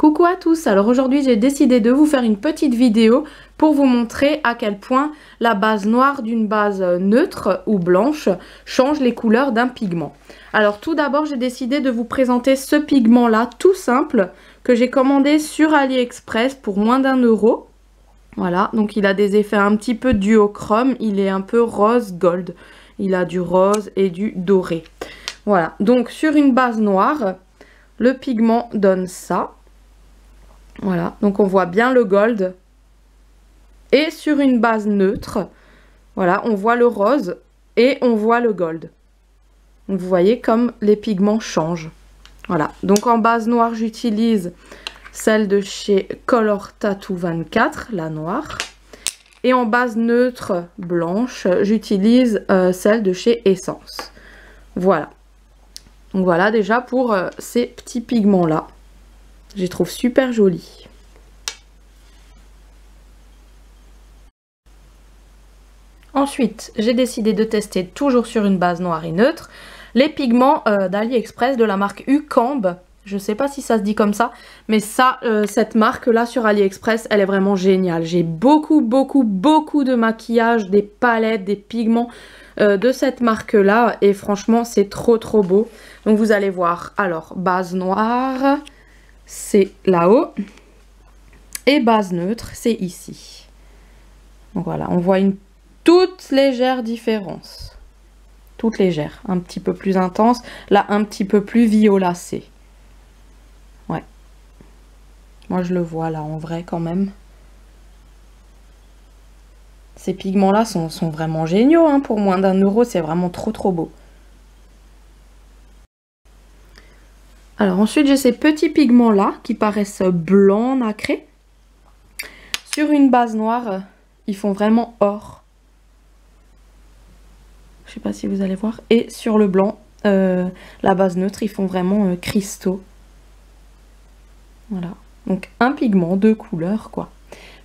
Coucou à tous, alors aujourd'hui j'ai décidé de vous faire une petite vidéo pour vous montrer à quel point la base noire d'une base neutre ou blanche change les couleurs d'un pigment. Alors tout d'abord j'ai décidé de vous présenter ce pigment là tout simple que j'ai commandé sur AliExpress pour moins d'1 €. Voilà, donc il a des effets un petit peu duochrome, il est un peu rose gold, il a du rose et du doré. Voilà, donc sur une base noire, le pigment donne ça. Voilà, donc on voit bien le gold. Et sur une base neutre, voilà, on voit le rose et on voit le gold. Donc vous voyez comme les pigments changent. Voilà, donc en base noire, j'utilise celle de chez Color Tattoo 24, la noire. Et en base neutre blanche, j'utilise celle de chez Essence. Voilà. Donc voilà déjà pour ces petits pigments-là. Je les trouve super jolis. Ensuite, j'ai décidé de tester toujours sur une base noire et neutre les pigments d'AliExpress de la marque Ucamb. Je ne sais pas si ça se dit comme ça, mais ça, cette marque-là sur AliExpress, elle est vraiment géniale. J'ai beaucoup de maquillage, des palettes, des pigments de cette marque-là et franchement, c'est trop beau. Donc vous allez voir, alors base noire, c'est là-haut et base neutre, c'est ici. Donc voilà, on voit une toute légère différence. Toute légère, un petit peu plus intense, là un petit peu plus violacé. Ouais. Moi je le vois là en vrai quand même. Ces pigments-là sont vraiment géniaux, hein, pour moins d'1 €, c'est vraiment trop beau. Alors ensuite j'ai ces petits pigments-là qui paraissent blancs nacrés. Sur une base noire, ils font vraiment or. Je sais pas si vous allez voir. Et sur le blanc, la base neutre, ils font vraiment cristaux. Voilà. Donc un pigment, deux couleurs quoi.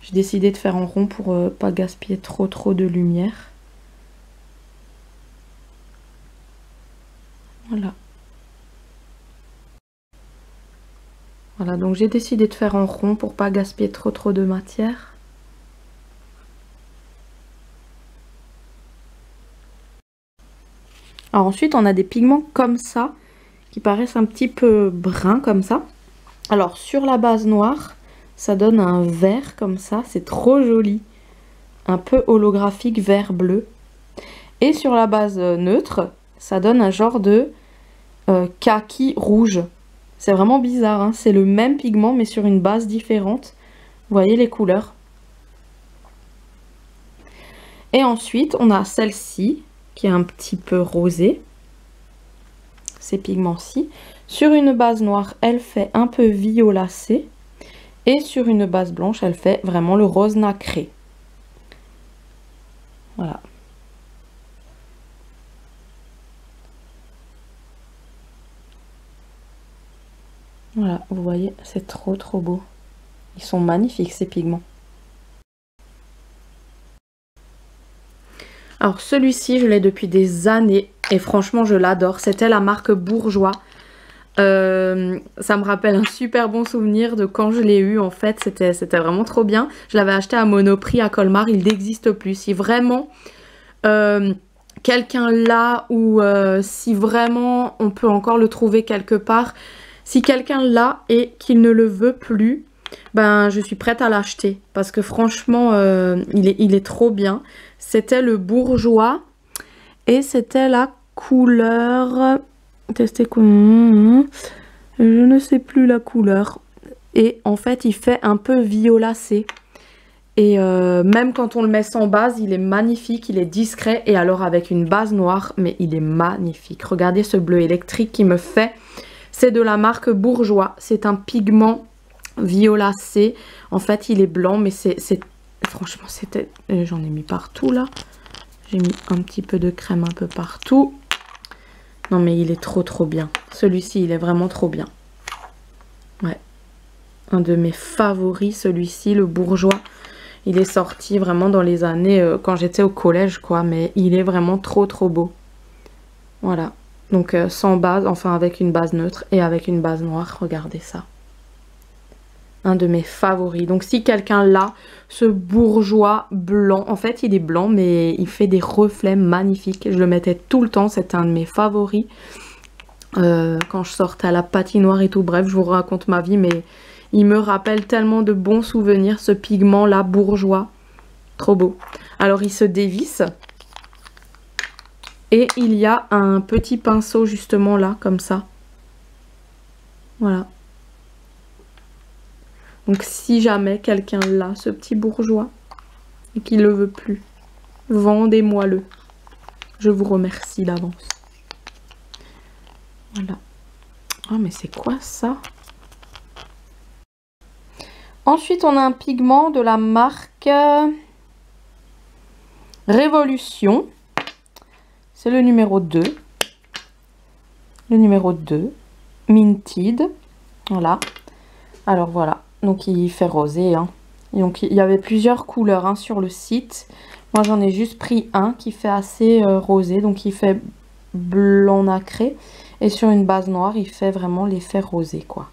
J'ai décidé de faire en rond pour pas gaspiller trop de lumière. Voilà. Voilà, donc j'ai décidé de faire en rond pour pas gaspiller trop de matière. Alors ensuite, on a des pigments comme ça, qui paraissent un petit peu bruns comme ça. Alors sur la base noire, ça donne un vert comme ça, c'est trop joli. Un peu holographique vert bleu. Et sur la base neutre, ça donne un genre de kaki rouge. C'est vraiment bizarre, hein, c'est le même pigment mais sur une base différente. Vous voyez les couleurs. Et ensuite, on a celle-ci qui est un petit peu rosée. Ces pigments-ci. Sur une base noire, elle fait un peu violacé. Et sur une base blanche, elle fait vraiment le rose nacré. Voilà. Voilà, vous voyez, c'est trop beau. Ils sont magnifiques ces pigments. Alors celui-ci, je l'ai depuis des années et franchement, je l'adore. C'était la marque Bourjois. Ça me rappelle un super bon souvenir de quand je l'ai eu. En fait, c'était vraiment trop bien. Je l'avais acheté à Monoprix à Colmar. Il n'existe plus. Si vraiment quelqu'un l'a ou si vraiment on peut encore le trouver quelque part, si quelqu'un l'a et qu'il ne le veut plus, ben je suis prête à l'acheter parce que franchement il est trop bien. C'était le Bourjois et c'était la couleur, tester quoi, je ne sais plus la couleur. Et en fait il fait un peu violacé et même quand on le met sans base, il est magnifique, il est discret. Et alors avec une base noire, mais il est magnifique. Regardez ce bleu électrique qui me fait. C'est de la marque Bourjois. C'est un pigment violacé. En fait, il est blanc, mais c'est franchement, c'était... J'en ai mis partout, là. J'ai mis un petit peu de crème un peu partout. Non, mais il est trop bien. Celui-ci, il est vraiment trop bien. Ouais. Un de mes favoris, celui-ci, le Bourjois. Il est sorti vraiment dans les années... quand j'étais au collège, quoi. Mais il est vraiment trop beau. Voilà. Donc sans base, enfin avec une base neutre et avec une base noire, regardez ça. un de mes favoris. Donc si quelqu'un l'a, ce bourgeois blanc, en fait il est blanc mais il fait des reflets magnifiques. Je le mettais tout le temps, c'était un de mes favoris. Quand je sortais à la patinoire et tout, bref, je vous raconte ma vie, mais il me rappelle tellement de bons souvenirs, ce pigment là, bourgeois. Trop beau. Alors il se dévisse. Et il y a un petit pinceau justement là, comme ça. Voilà. Donc si jamais quelqu'un l'a, ce petit bourgeois, et qu'il ne le veut plus, vendez-moi-le. Je vous remercie d'avance. Voilà. Oh mais c'est quoi ça? Ensuite on a un pigment de la marque Révolution. C'est le numéro 2. Le numéro 2. Minted. Voilà. Alors voilà. Donc il fait rosé. Hein. Et donc il y avait plusieurs couleurs hein, sur le site. Moi j'en ai juste pris un qui fait assez rosé. Donc il fait blanc nacré. Et sur une base noire il fait vraiment l'effet rosé quoi.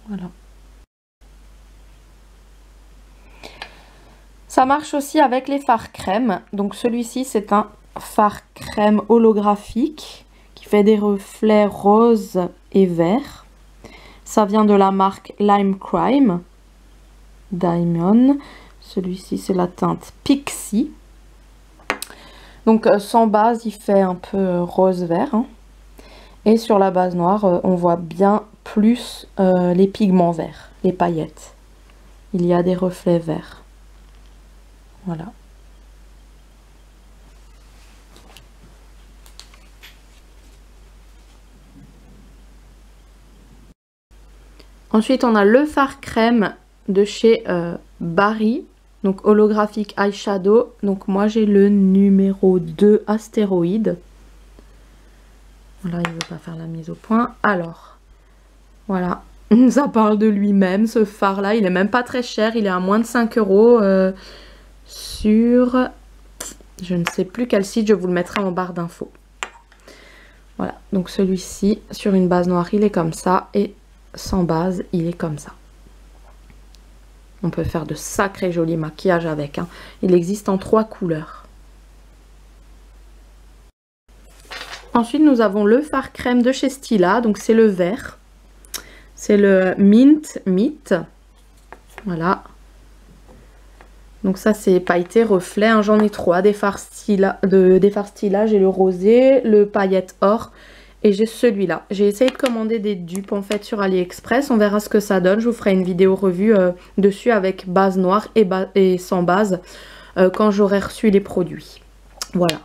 Voilà. Ça marche aussi avec les fards crème. Donc celui-ci c'est un fard crème holographique qui fait des reflets roses et verts. Ça vient de la marque Lime Crime Diamond. Celui-ci c'est la teinte Pixie. Donc sans base il fait un peu rose vert. Hein. Et sur la base noire on voit bien plus les pigments verts, les paillettes. Il y a des reflets verts. Voilà. Ensuite, on a le fard crème de chez Barry. Donc, holographique eyeshadow. Donc, moi, j'ai le numéro 2 astéroïde. Voilà, il ne veut pas faire la mise au point. Alors, voilà. Ça parle de lui-même, ce fard-là. Il est même pas très cher. Il est à moins de 5 € sur... Je ne sais plus quel site. Je vous le mettrai en barre d'infos. Voilà. Donc, celui-ci, sur une base noire, il est comme ça. Et sans base, il est comme ça. On peut faire de sacrés jolis maquillages avec. Hein. Il existe en 3 couleurs. Ensuite, nous avons le fard crème de chez Stila. Donc, c'est le vert. C'est le Mint Meat. Voilà. Donc, ça, c'est pailleté reflet. Hein. J'en ai 3. Des fards Stila. J'ai le rosé, le paillette or. Et j'ai celui-là. J'ai essayé de commander des dupes en fait sur AliExpress. On verra ce que ça donne. Je vous ferai une vidéo revue dessus avec base noire et sans base quand j'aurai reçu les produits. Voilà.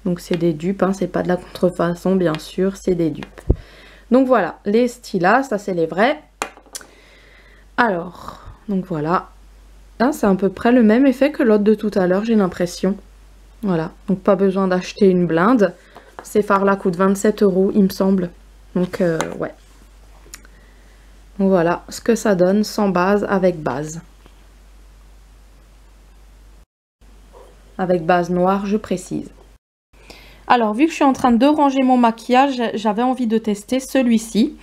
Donc c'est des dupes. Hein. C'est pas de la contrefaçon bien sûr. C'est des dupes. Donc voilà. Les Stila. Ça c'est les vrais. Alors. Donc voilà. Hein, c'est à peu près le même effet que l'autre de tout à l'heure. J'ai l'impression. Voilà. Donc pas besoin d'acheter une blinde. Ces fards-là coûtent 27 €, il me semble. Donc, ouais. Donc, voilà ce que ça donne sans base avec base. Avec base noire, je précise. Alors, vu que je suis en train de ranger mon maquillage, j'avais envie de tester celui-ci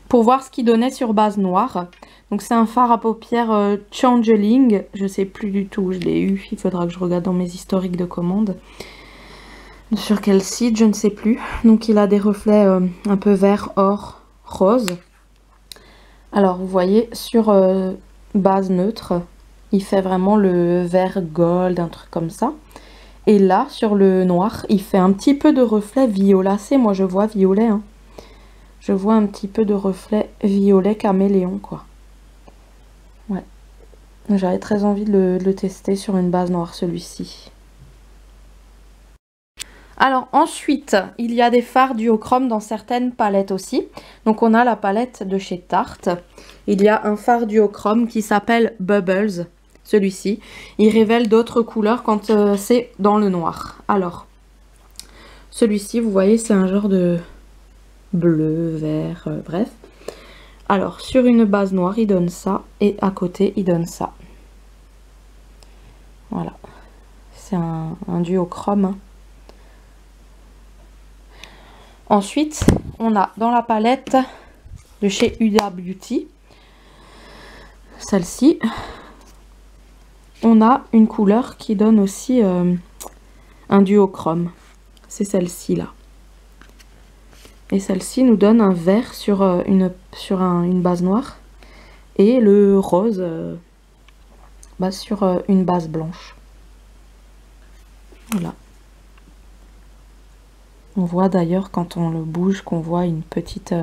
pour voir ce qu'il donnait sur base noire. Donc, c'est un fard à paupières Changeling. Je sais plus du tout où je l'ai eu. Il faudra que je regarde dans mes historiques de commande. Sur quel site, je ne sais plus. Donc il a des reflets un peu vert, or, rose. Alors vous voyez, sur base neutre, il fait vraiment le vert gold, un truc comme ça. Et là, sur le noir, il fait un petit peu de reflet violacé. Moi je vois violet. Hein. Je vois un petit peu de reflet violet caméléon, quoi. Ouais. J'avais très envie de le tester sur une base noire, celui-ci. Alors ensuite, il y a des fards duochrome dans certaines palettes aussi. Donc on a la palette de chez Tarte. Il y a un fard duochrome qui s'appelle Bubbles, celui-ci. Il révèle d'autres couleurs quand c'est dans le noir. Alors, celui-ci, vous voyez, c'est un genre de bleu, vert, bref. Alors, sur une base noire, il donne ça. Et à côté, il donne ça. Voilà. C'est un duochrome. Hein. Ensuite, on a dans la palette de chez Huda Beauty, celle-ci, on a une couleur qui donne aussi un duochrome. C'est celle-ci là. Et celle-ci nous donne un vert sur, une base noire et le rose sur une base blanche. Voilà. On voit d'ailleurs quand on le bouge qu'on voit une petite...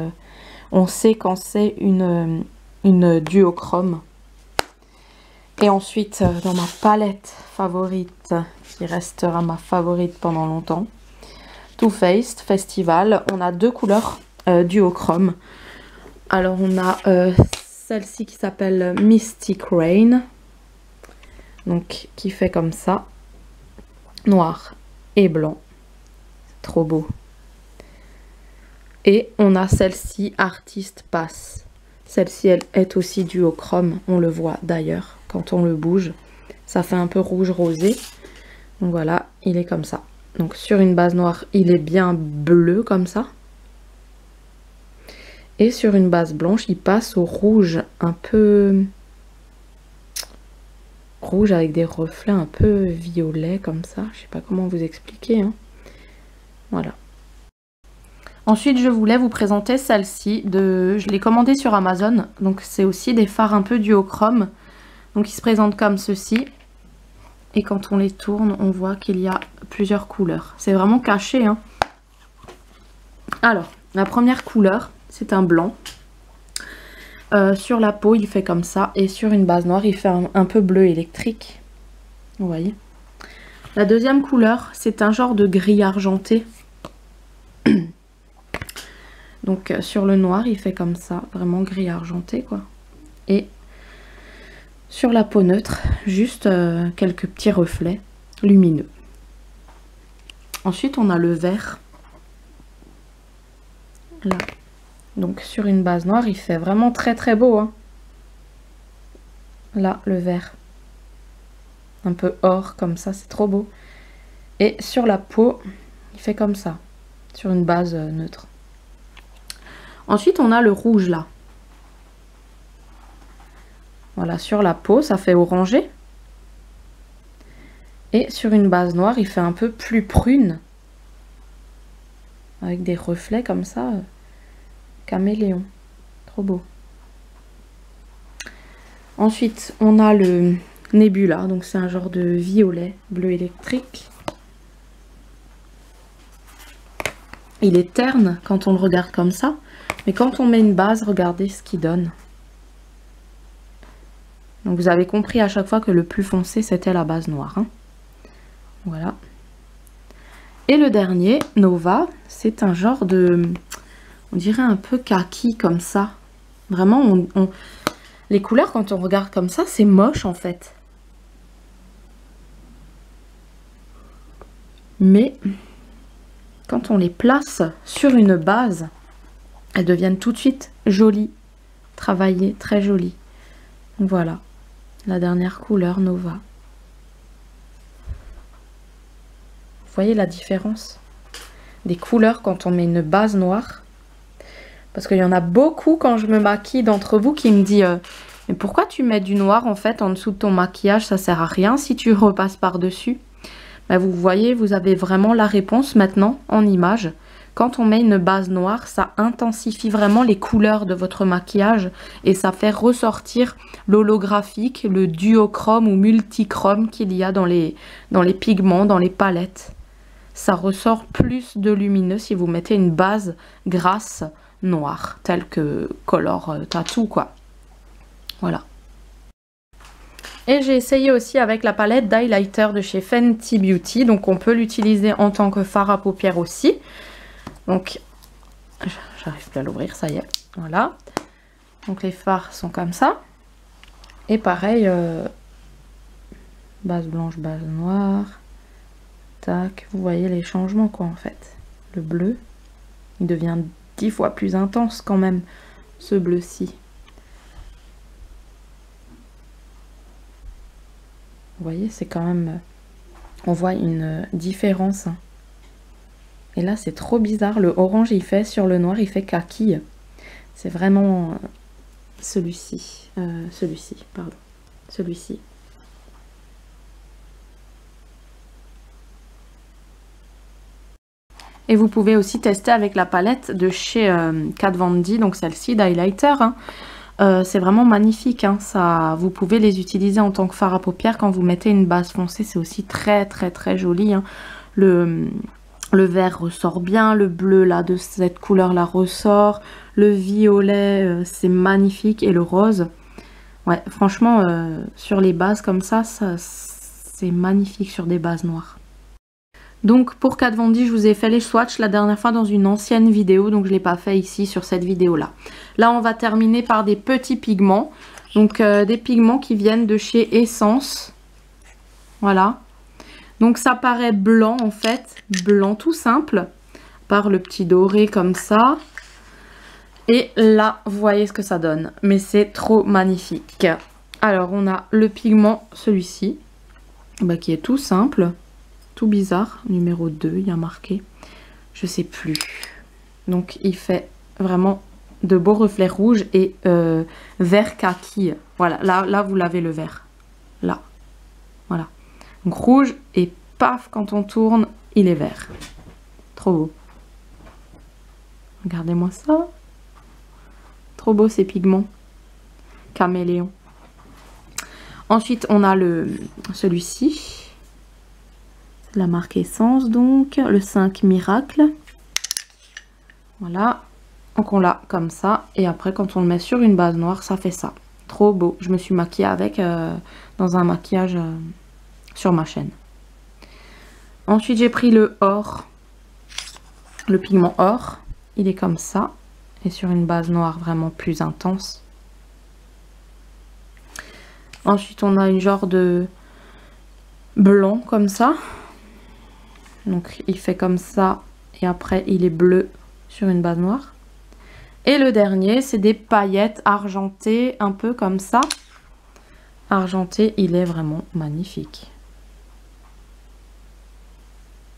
on sait quand c'est une duochrome. Et ensuite, dans ma palette favorite, qui restera ma favorite pendant longtemps, Too Faced Festival, on a deux couleurs duochrome. Alors on a celle-ci qui s'appelle Mystic Rain, donc qui fait comme ça, noir et blanc. C'est trop beau. Et on a celle-ci, Artist Pass. Celle-ci, elle est aussi duochrome, on le voit d'ailleurs. Quand on le bouge, ça fait un peu rouge rosé. Donc voilà, il est comme ça. Donc sur une base noire, il est bien bleu comme ça. Et sur une base blanche, il passe au rouge un peu... rouge avec des reflets un peu violets comme ça. Je sais pas comment vous expliquer, hein. Voilà. Ensuite, je voulais vous présenter celle-ci. Je l'ai commandée sur Amazon. Donc c'est aussi des fards un peu duochrome. Donc ils se présentent comme ceci. Et quand on les tourne, on voit qu'il y a plusieurs couleurs. C'est vraiment caché, hein. Alors, la première couleur, c'est un blanc. Sur la peau, il fait comme ça. Et sur une base noire, il fait un peu bleu électrique. Vous voyez. La deuxième couleur, c'est un genre de gris argenté. Donc sur le noir, il fait comme ça. Vraiment gris argenté, quoi. Et... sur la peau neutre, juste quelques petits reflets lumineux. Ensuite, on a le vert. Là. Donc sur une base noire, il fait vraiment très très beau, hein. Là, le vert. Un peu or, comme ça, c'est trop beau. Et sur la peau, il fait comme ça. Sur une base neutre. Ensuite, on a le rouge, là. Voilà, sur la peau, ça fait orangé. Et sur une base noire, il fait un peu plus prune. Avec des reflets comme ça. Caméléon. Trop beau. Ensuite, on a le Nebula. Donc c'est un genre de violet bleu électrique. Il est terne quand on le regarde comme ça. Mais quand on met une base, regardez ce qu'il donne. Donc vous avez compris à chaque fois que le plus foncé, c'était la base noire, hein. Voilà. Et le dernier, Nova, c'est un genre de... on dirait un peu kaki comme ça. Vraiment, les couleurs, quand on regarde comme ça, c'est moche en fait. Mais quand on les place sur une base, elles deviennent tout de suite jolies. Travaillées, très jolies. Voilà. La dernière couleur, Nova. Vous voyez la différence des couleurs quand on met une base noire? Parce qu'il y en a beaucoup quand je me maquille d'entre vous qui me disent mais pourquoi tu mets du noir en fait en dessous de ton maquillage? Ça sert à rien si tu repasses par-dessus. Ben, vous voyez, vous avez vraiment la réponse maintenant en image. Quand on met une base noire, ça intensifie vraiment les couleurs de votre maquillage et ça fait ressortir l'holographique, le duochrome ou multichrome qu'il y a dans les pigments, dans les palettes. Ça ressort plus de lumineux si vous mettez une base grasse noire, telle que Color Tattoo, quoi. Voilà. Et j'ai essayé aussi avec la palette d'highlighter de chez Fenty Beauty. Donc on peut l'utiliser en tant que fard à paupières aussi. Donc, j'arrive plus à l'ouvrir, ça y est. Voilà. Donc les fards sont comme ça. Et pareil, base blanche, base noire. Tac, vous voyez les changements quoi en fait. Le bleu, il devient 10 fois plus intense quand même, ce bleu-ci. Vous voyez, c'est quand même... on voit une différence. Et là, c'est trop bizarre. Le orange, il fait sur le noir, il fait kaki. C'est vraiment celui-ci. Celui-ci, pardon. Celui-ci. Et vous pouvez aussi tester avec la palette de chez Kat Von D, donc celle-ci d'highlighter. Hein. C'est vraiment magnifique. Hein. Ça, vous pouvez les utiliser en tant que fard à paupières quand vous mettez une base foncée. C'est aussi très joli. Hein. Le vert ressort bien, le bleu là de cette couleur là ressort, le violet c'est magnifique et le rose. Ouais, franchement sur les bases comme ça c'est magnifique sur des bases noires. Donc pour Kat Von D, je vous ai fait les swatchs la dernière fois dans une ancienne vidéo, donc je ne l'ai pas fait ici sur cette vidéo là. Là on va terminer par des petits pigments, donc des pigments qui viennent de chez Essence. Voilà. Donc ça paraît blanc en fait, blanc tout simple, par le petit doré comme ça. Et là, vous voyez ce que ça donne, mais c'est trop magnifique. Alors on a le pigment, celui-ci, bah, qui est tout simple. Tout bizarre, numéro 2, il y a marqué, je sais plus. Donc il fait vraiment de beaux reflets rouges et vert kaki. Voilà, là vous l'avez le vert, là, voilà. Donc rouge et paf, quand on tourne, il est vert. Trop beau. Regardez-moi ça. Trop beau ces pigments. Caméléon. Ensuite on a celui-ci. La marque Essence donc, le 5 Miracle. Voilà, donc on l'a comme ça. Et après quand on le met sur une base noire, ça fait ça. Trop beau. Je me suis maquillée avec dans un maquillage sur ma chaîne. Ensuite j'ai pris le or, le pigment or. Il est comme ça. Et sur une base noire vraiment plus intense. Ensuite on a une genre de blanc comme ça. Donc il fait comme ça et après il est bleu sur une base noire. Et le dernier c'est des paillettes argentées un peu comme ça. Argenté, il est vraiment magnifique.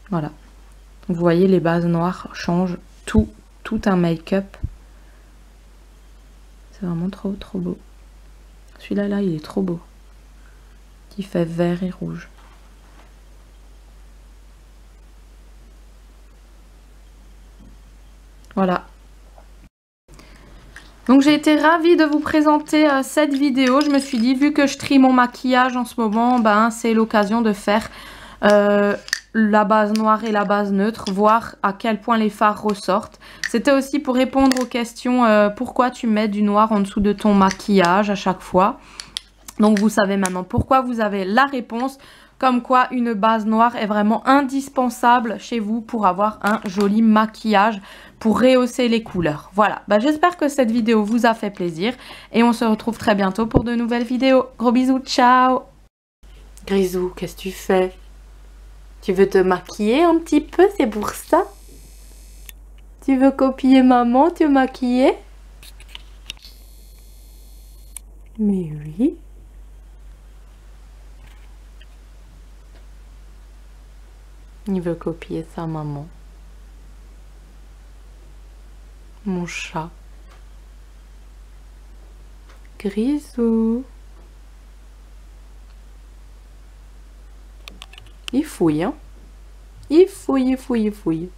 Voilà. Vous voyez les bases noires changent tout un make-up. C'est vraiment trop beau. Celui-là là il est trop beau. Qui fait vert et rouge. Voilà. Donc j'ai été ravie de vous présenter cette vidéo. Je me suis dit, vu que je trie mon maquillage en ce moment, ben c'est l'occasion de faire la base noire et la base neutre, voir à quel point les fards ressortent. C'était aussi pour répondre aux questions pourquoi tu mets du noir en dessous de ton maquillage à chaque fois. Donc vous savez maintenant pourquoi, vous avez la réponse. Comme quoi une base noire est vraiment indispensable chez vous pour avoir un joli maquillage, pour rehausser les couleurs. Voilà, bah, j'espère que cette vidéo vous a fait plaisir et on se retrouve très bientôt pour de nouvelles vidéos. Gros bisous, ciao. Grisou, qu'est-ce que tu fais? Tu veux te maquiller un petit peu, c'est pour ça? Tu veux copier maman, te maquiller? Mais oui. Il veut copier sa maman. Mon chat. Grisou. Il fouille, hein? Il fouille, il fouille, il fouille.